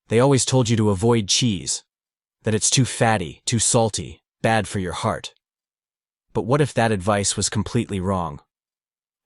They always told you to avoid cheese, that it's too fatty, too salty, bad for your heart. But what if that advice was completely wrong?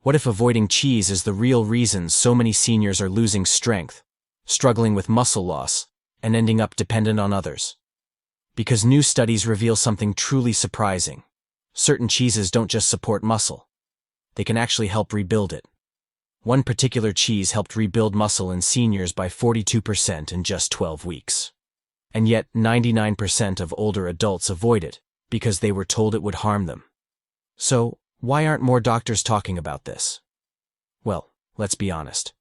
What if avoiding cheese is the real reason so many seniors are losing strength, struggling with muscle loss, and ending up dependent on others? Because new studies reveal something truly surprising. Certain cheeses don't just support muscle. They can actually help rebuild it. One particular cheese helped rebuild muscle in seniors by 42% in just 12 weeks. And yet 99% of older adults avoid it because they were told it would harm them. So, why aren't more doctors talking about this? Well, let's be honest.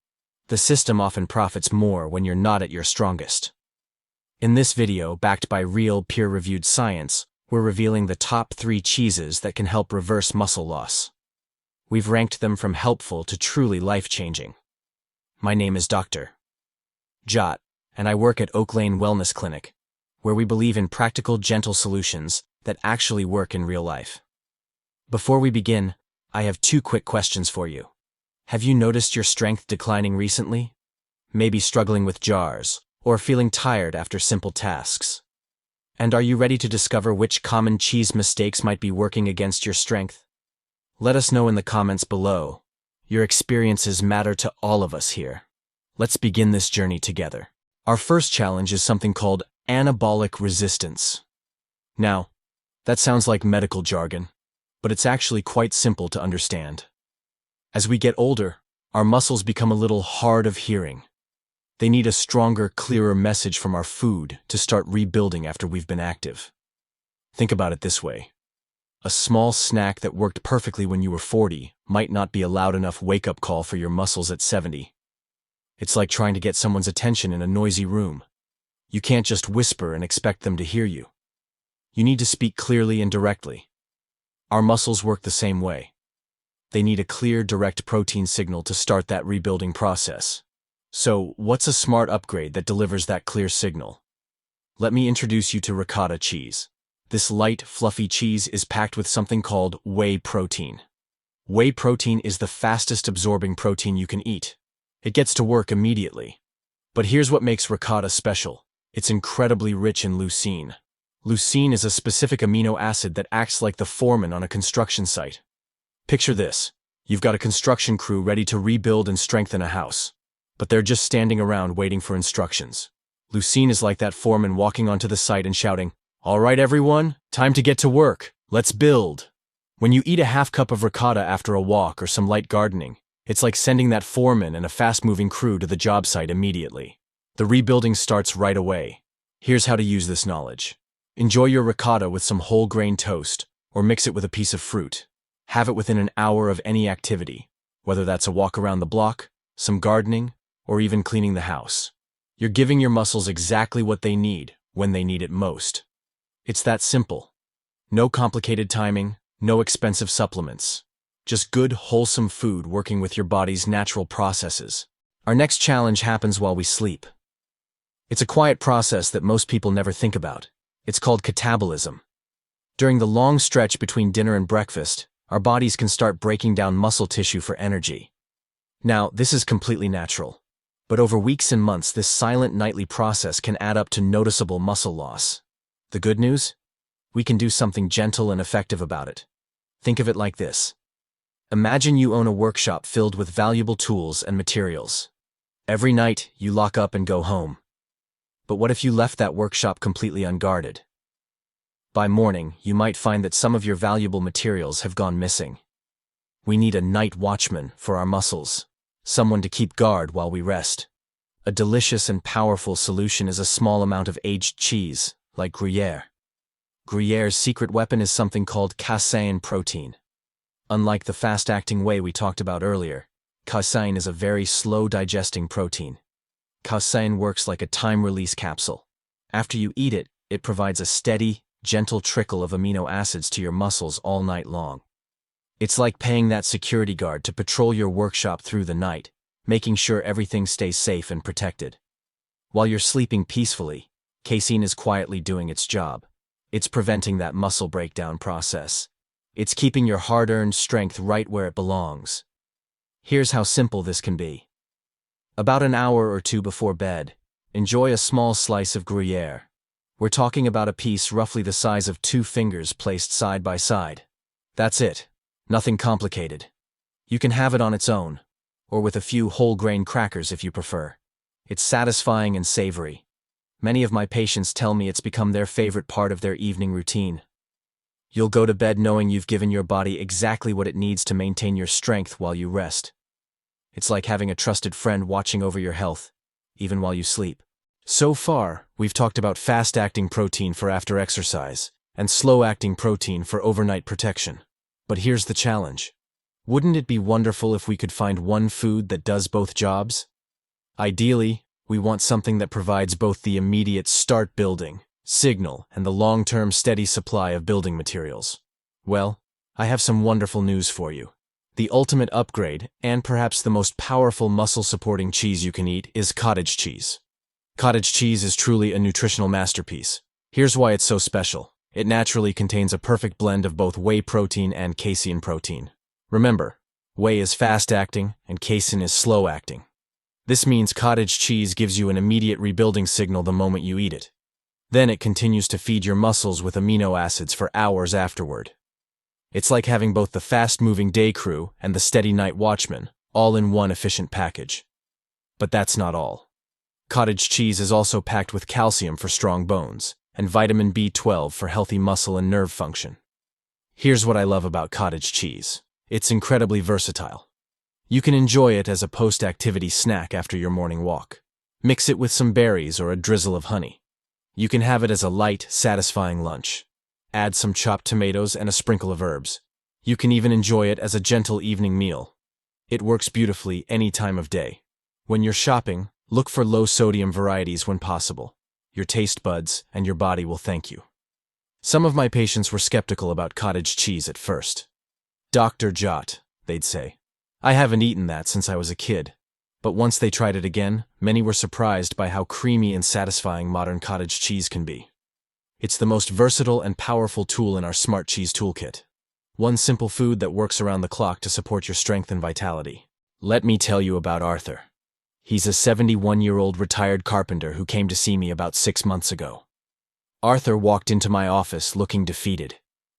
The system often profits more when you're not at your strongest. In this video, backed by real peer-reviewed science, we're revealing the top 3 cheeses that can help reverse muscle loss. We've ranked them from helpful to truly life-changing. My name is Dr. Jot, and I work at Oak Lane Wellness Clinic, where we believe in practical, gentle solutions that actually work in real life. Before we begin, I have 2 quick questions for you. Have you noticed your strength declining recently? Maybe struggling with jars, or feeling tired after simple tasks? And are you ready to discover which common cheese mistakes might be working against your strength? Let us know in the comments below. Your experiences matter to all of us here. Let's begin this journey together. Our first challenge is something called anabolic resistance. Now, that sounds like medical jargon, but it's actually quite simple to understand. As we get older, our muscles become a little hard of hearing. They need a stronger, clearer message from our food to start rebuilding after we've been active. Think about it this way. A small snack that worked perfectly when you were 40 might not be a loud enough wake-up call for your muscles at 70. It's like trying to get someone's attention in a noisy room. You can't just whisper and expect them to hear you. You need to speak clearly and directly. Our muscles work the same way. They need a clear, direct protein signal to start that rebuilding process. So, what's a smart upgrade that delivers that clear signal? Let me introduce you to ricotta cheese. This light, fluffy cheese is packed with something called whey protein. Whey protein is the fastest absorbing protein you can eat. It gets to work immediately. But here's what makes ricotta special. It's incredibly rich in leucine. Leucine is a specific amino acid that acts like the foreman on a construction site. Picture this. You've got a construction crew ready to rebuild and strengthen a house, but they're just standing around waiting for instructions. Leucine is like that foreman walking onto the site and shouting, "All right, everyone, time to get to work. Let's build." When you eat a half cup of ricotta after a walk or some light gardening, it's like sending that foreman and a fast-moving crew to the job site immediately. The rebuilding starts right away. Here's how to use this knowledge. Enjoy your ricotta with some whole grain toast, or mix it with a piece of fruit. Have it within an hour of any activity, whether that's a walk around the block, some gardening, or even cleaning the house. You're giving your muscles exactly what they need when they need it most. It's that simple. No complicated timing, no expensive supplements. Just good, wholesome food working with your body's natural processes. Our next challenge happens while we sleep. It's a quiet process that most people never think about. It's called catabolism. During the long stretch between dinner and breakfast, our bodies can start breaking down muscle tissue for energy. Now, this is completely natural. But over weeks and months, this silent nightly process can add up to noticeable muscle loss. The good news? We can do something gentle and effective about it. Think of it like this. Imagine you own a workshop filled with valuable tools and materials. Every night, you lock up and go home. But what if you left that workshop completely unguarded? By morning, you might find that some of your valuable materials have gone missing. We need a night watchman for our muscles, someone to keep guard while we rest. A delicious and powerful solution is a small amount of aged cheese, like Gruyere. Gruyère's secret weapon is something called casein protein. Unlike the fast-acting whey we talked about earlier, casein is a very slow-digesting protein. Casein works like a time-release capsule. After you eat it, it provides a steady, gentle trickle of amino acids to your muscles all night long. It's like paying that security guard to patrol your workshop through the night, making sure everything stays safe and protected. While you're sleeping peacefully, casein is quietly doing its job. It's preventing that muscle breakdown process. It's keeping your hard-earned strength right where it belongs. Here's how simple this can be. About an hour or 2 before bed, Enjoy a small slice of Gruyere. We're talking about a piece roughly the size of 2 fingers placed side by side. That's it. Nothing complicated. You can have it on its own, or with a few whole grain crackers if you prefer. It's satisfying and savory. Many of my patients tell me it's become their favorite part of their evening routine. You'll go to bed knowing you've given your body exactly what it needs to maintain your strength while you rest. It's like having a trusted friend watching over your health, even while you sleep. So far, we've talked about fast-acting protein for after exercise and slow-acting protein for overnight protection. But here's the challenge. Wouldn't it be wonderful if we could find one food that does both jobs? Ideally, we want something that provides both the immediate start building signal and the long-term steady supply of building materials. Well, I have some wonderful news for you. The ultimate upgrade, and perhaps the most powerful muscle-supporting cheese you can eat, is cottage cheese. Cottage cheese is truly a nutritional masterpiece. Here's why it's so special. It naturally contains a perfect blend of both whey protein and casein protein. Remember, whey is fast-acting and casein is slow-acting. This means cottage cheese gives you an immediate rebuilding signal the moment you eat it. Then it continues to feed your muscles with amino acids for hours afterward. It's like having both the fast-moving day crew and the steady night watchman, all in one efficient package. But that's not all. Cottage cheese is also packed with calcium for strong bones and vitamin B12 for healthy muscle and nerve function. Here's what I love about cottage cheese. It's incredibly versatile. You can enjoy it as a post-activity snack after your morning walk. Mix it with some berries or a drizzle of honey. You can have it as a light, satisfying lunch. Add some chopped tomatoes and a sprinkle of herbs. You can even enjoy it as a gentle evening meal. It works beautifully any time of day. When you're shopping, look for low-sodium varieties when possible. Your taste buds and your body will thank you. Some of my patients were skeptical about cottage cheese at first. Dr. Jot, they'd say. I haven't eaten that since I was a kid. But once they tried it again, many were surprised by how creamy and satisfying modern cottage cheese can be. It's the most versatile and powerful tool in our Smart Cheese Toolkit. One simple food that works around the clock to support your strength and vitality. Let me tell you about Arthur. He's a 71-year-old retired carpenter who came to see me about 6 months ago. Arthur walked into my office looking defeated.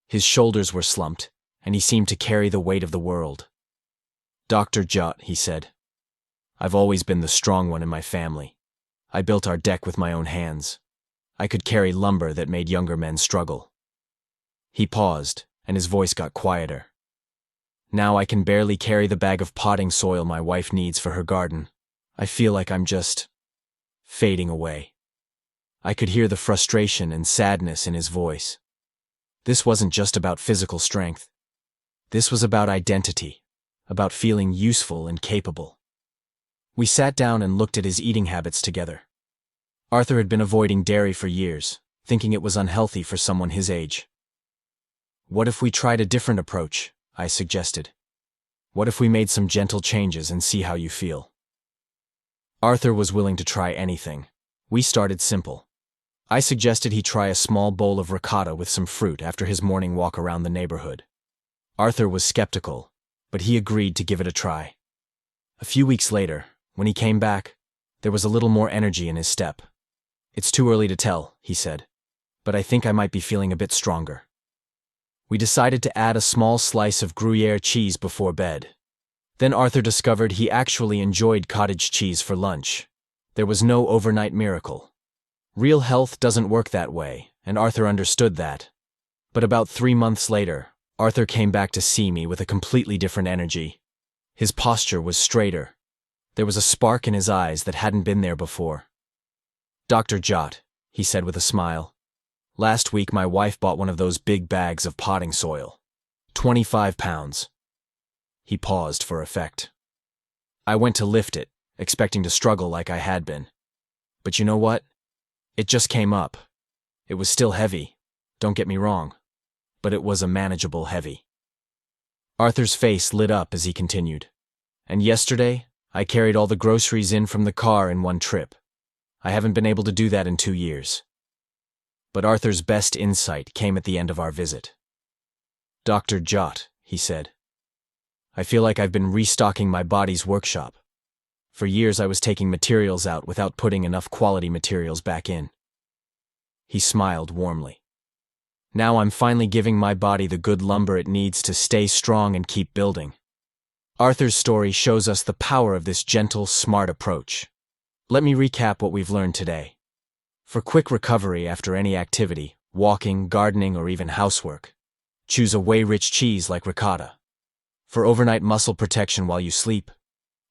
His shoulders were slumped, and he seemed to carry the weight of the world. "Dr. Jot," he said, "I've always been the strong one in my family. I built our deck with my own hands. I could carry lumber that made younger men struggle." He paused, and his voice got quieter. "Now I can barely carry the bag of potting soil my wife needs for her garden. I feel like I'm just fading away." I could hear the frustration and sadness in his voice. This wasn't just about physical strength. This was about identity, about feeling useful and capable. We sat down and looked at his eating habits together. Arthur had been avoiding dairy for years, thinking it was unhealthy for someone his age. "What if we tried a different approach?" I suggested. "What if we made some gentle changes and see how you feel?" Arthur was willing to try anything. We started simple. I suggested he try a small bowl of ricotta with some fruit after his morning walk around the neighborhood. Arthur was skeptical, but he agreed to give it a try. A few weeks later, when he came back, there was a little more energy in his step. "It's too early to tell," he said, "but I think I might be feeling a bit stronger." We decided to add a small slice of Gruyere cheese before bed. Then Arthur discovered he actually enjoyed cottage cheese for lunch. There was no overnight miracle. Real health doesn't work that way, and Arthur understood that. But about 3 months later, Arthur came back to see me with a completely different energy. His posture was straighter. There was a spark in his eyes that hadn't been there before. "Dr. Jot," he said with a smile, "last week my wife bought one of those big bags of potting soil. 25 pounds. He paused for effect. I went to lift it, expecting to struggle like I had been. But you know what? It just came up. It was still heavy, don't get me wrong, but it was a manageable heavy. Arthur's face lit up as he continued. And yesterday, I carried all the groceries in from the car in one trip. I haven't been able to do that in 2 years. But Arthur's best insight came at the end of our visit. "Dr. Jot," he said, "I feel like I've been restocking my body's workshop. For years I was taking materials out without putting enough quality materials back in. He smiled warmly. Now I'm finally giving my body the good lumber it needs to stay strong and keep building. Arthur's story shows us the power of this gentle, smart approach. Let me recap what we've learned today. For quick recovery after any activity, walking, gardening, or even housework, choose a whey-rich cheese like ricotta. For overnight muscle protection while you sleep,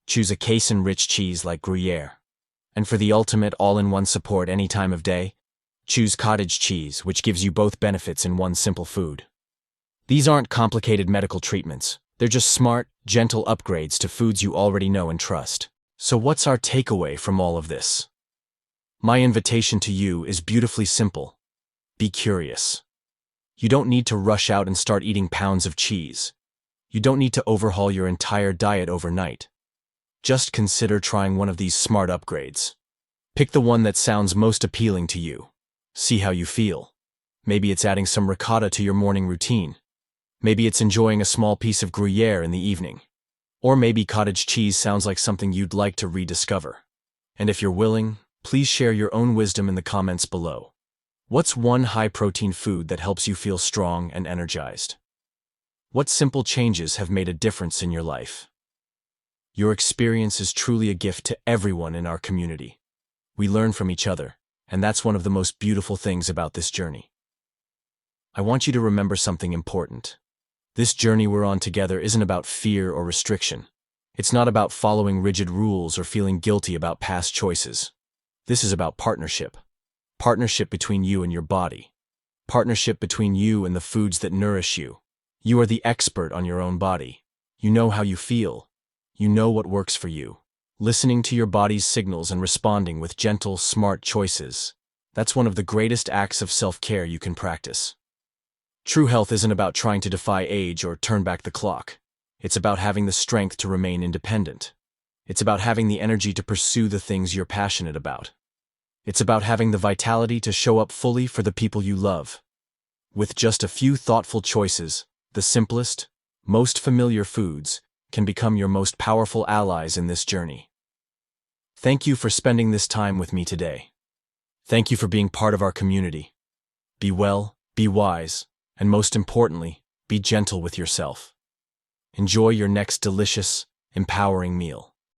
choose a casein-rich cheese like Gruyere. And for the ultimate all-in-one support any time of day, choose cottage cheese, which gives you both benefits in one simple food. These aren't complicated medical treatments. They're just smart, gentle upgrades to foods you already know and trust. So what's our takeaway from all of this? My invitation to you is beautifully simple. Be curious. You don't need to rush out and start eating pounds of cheese. You don't need to overhaul your entire diet overnight. Just consider trying one of these smart upgrades. Pick the one that sounds most appealing to you. See how you feel. Maybe it's adding some ricotta to your morning routine. Maybe it's enjoying a small piece of Gruyere in the evening. Or maybe cottage cheese sounds like something you'd like to rediscover. And if you're willing, please share your own wisdom in the comments below. What's one high-protein food that helps you feel strong and energized? What simple changes have made a difference in your life? Your experience is truly a gift to everyone in our community. We learn from each other, and that's one of the most beautiful things about this journey. I want you to remember something important. This journey we're on together isn't about fear or restriction. It's not about following rigid rules or feeling guilty about past choices. This is about partnership. Partnership between you and your body. Partnership between you and the foods that nourish you. You are the expert on your own body. You know how you feel. You know what works for you. Listening to your body's signals and responding with gentle, smart choices. That's one of the greatest acts of self-care you can practice. True health isn't about trying to defy age or turn back the clock. It's about having the strength to remain independent. It's about having the energy to pursue the things you're passionate about. It's about having the vitality to show up fully for the people you love. With just a few thoughtful choices, the simplest, most familiar foods can become your most powerful allies in this journey. Thank you for spending this time with me today. Thank you for being part of our community. Be well, be wise, and most importantly, be gentle with yourself. Enjoy your next delicious, empowering meal.